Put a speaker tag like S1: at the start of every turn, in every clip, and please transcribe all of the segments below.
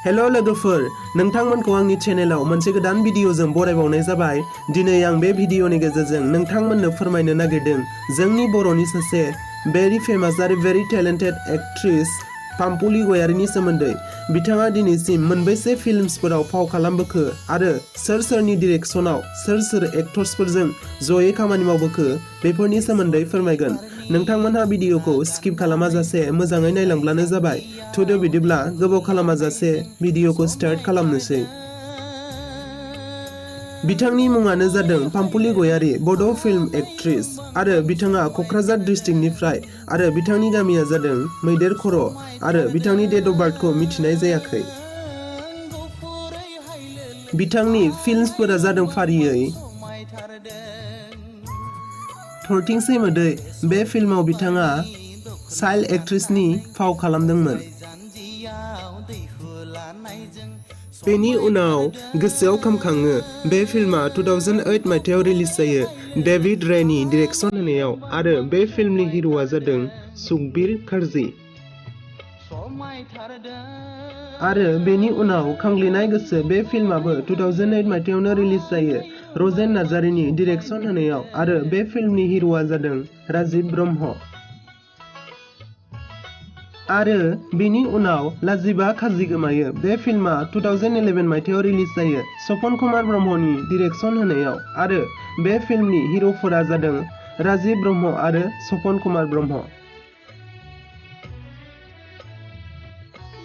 S1: Hello लोगोफोर, नोंथांमोनखौ आंनि चेनेलाव मोनसे गोदान भिडिअजों बरायबावनाय जाबाय। दिनै आं बे भिडिअनि गेजेरजों नोंथांमोननो फोरमायनो नागिरदों जोंनि बर'नि सासे भेरि फेमास आरो भेरि टेलेन्टेड एक्ट्रेस पाम्पुली गयारीनि सोमोन्दै। बिथाङा दिनैसिम मोनबेसे फिल्म्सफोराव फाव खालामबोखो आरो सोर सोरनि डिरेक्शनाव सोर एक्टर्सफोरजों जयै खामानि मावबोखो बेफोरनि सोमोन्दै फोरमायगोन। नोंथांमोनहा भिडिअखौ स्किप खालामाजासे मोजाङै नायलांब्लानो जाबाय। थुदो बिदिब्ला गोबाव खालामाजासे भिडिअखौ स्टार्ट खालामनोसै। बिथांनि मुङानो जादों पाम्पुली गयारी, बड' फिल्म एक्ट्रेस आरो बिथाङा क'क्राझार डिस्ट्रिक्टनिफ्राय आरो बिथांनि गामिया जादों मैदेर खर' आरो बिथांनि डेट अफ बार्थखौ मिथिनाय जायाखै। बिथांनि फिल्म्सफोरा जादों फारियै थरथिंसे मोदै, बे फिल्माव बिथाङा चाइल्ड एक्ट्रेसनि फाव खालामदोंमोन। बेनि उनाव गोसोआव खामखाङो, बे फिल्मा 2008 मायथाइयाव रिलिज जायो डेभिड रेनि डिरेक्शन होनायाव आरो बे फिल्मनि हिर'आ जादों सुखबीर खारजी। आरो बेनि उनाव खांग्लिनाय गोसो, बे फिल्माबो 2008 मायथाइयावनो रिलिज जायो रजेन नार्जारिनि डिरेक्शन होनायाव आरो बे फिल्मनि हिर'आ जादों राजिब ब्रह्म। आरो बेनि उनाव लाजिबा खाजि गोमायो, बे फिल्मा 2011 मायथाइयाव रिलिज जायो सपन कुमार ब्रह्मनि डिरेक्शन होनायाव आरो बे फिल्मनि हिर'फोरा जादों राजिब ब्रह्म आरो सपन कुमार ब्रह्म।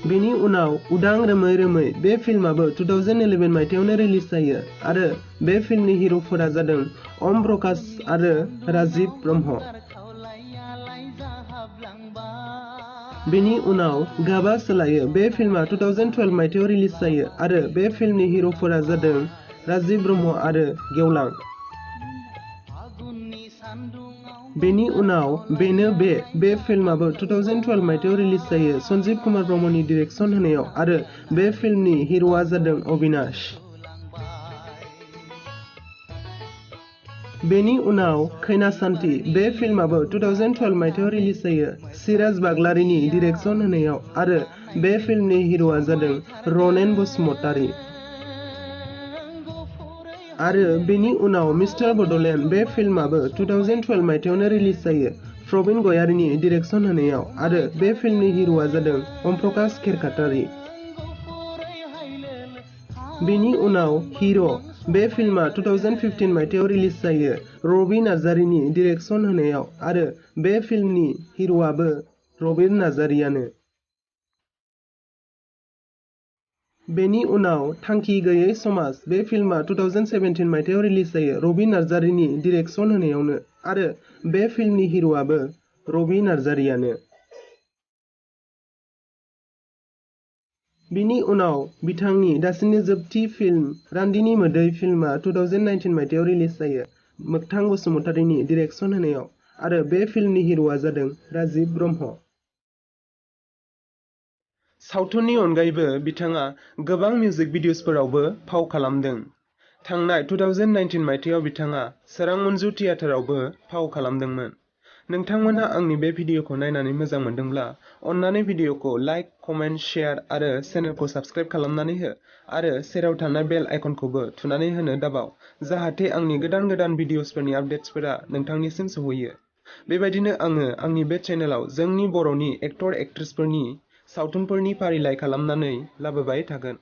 S1: बेनि उनाव उदां रोमै रोमै, बे फिल्माबो 2011 मायथाइयावनो रिलिज जायो आरो बे फिल्मनि हिर'फोरा जादों अम प्रकाश आरो राजिब ब्रह्म। बेनि उनाव गाबा सोलायो, बे फिल्मा 2012 मायथाइयाव रिलिज जायो आरो बे फिल्मनि हिर'फोरा जादों राजिब ब्रह्म आरो गेवलां। बेनि उनाव बेनो बे फिल्माबो 2012 मायथाइयाव रिलिज जायो सन्जीब कुमार ब्रह्मनि डिरेक्शन होनायाव आरो बे फिल्मनि हिर'आ जादों अबिनाश। बेनि उनाव खैनासान्ति, बे फिल्माबो 2012 मायथाइयाव रिलिज जायो सिराज बाग्लारिनि डिरेक्शन होनायाव आरो बे फिल्मनि हिर'आ जादों रनेन बसुमतारी। आरो बेनि उनाव मिस्टार बड'लेण्ड, बे फिल्माबो 2012 मायथाइयावनो रिलिज जायो प्रबिन गयारीनि डिरेक्शन होनायाव आरो बे फिल्मनि हिर'आ जादों अम प्रकाश खेरखातारि। बेनि उनाव हिर', बे फिल्मा 2015 मायथाइयाव रिलिज जायो रबि नार्जारिनि डिरेक्शन होनायाव आरो बे फिल्मनि हिर'आबो रबि नार्जारियानो। बेनि उनाव थांखि गैयै समाज, बे फिल्मा 2017 मायथाइयाव रिलिज जायो रबि नार्जारिनि डिरेक्शन होनायावनो आरो बे फिल्मनि हिर'आबो रबि नार्जारियानो। बिनि उनाव बिथांनि दासिमनि जोबथि फिल्म रान्दिनि मोदै फिल्मा 2019 मायथाइयाव रिलिज जायो मोगथां बसुमतारीनि डिरेक्शन होनायाव आरो बे फिल्मनि हिर'आ जादों राजिब ब्रह्म। सावथुननि अनगायैबो बिथाङा गोबां मिउजिक भिडिअ'सफोरावबो फाव खालामदों। थांनाय 2019 मायथाइयाव बिथाङा सोरां मन्जु थियेटारावबो फाव खालामदोंमोन। नोंथांमोनहा आंनि बे भिडिअ'खौ नायनानै मोजां मोनदोंब्ला अन्नानै भिडिअ'खौ लाइक, कमेन्ट, शेयार आरो चेनेलखौ साबस्क्राइब खालामनानै हो आरो सेराव थानाय बेल आइकनखौबो थुनानै होनो दाबाव, जाहाथे आंनि गोदान गोदान भिडिअ'सफोरनि आपडेट्सफोरा नोंथांनिसिम सौहैयो। बेबायदिनो आङो आंनि बे चेनेलाव जोंनि बर'नि एक्टर एक्ट्रेसफोरनि सावथुनफोरनि फारिलाइ खालामनानै लाबोबाय थागोन।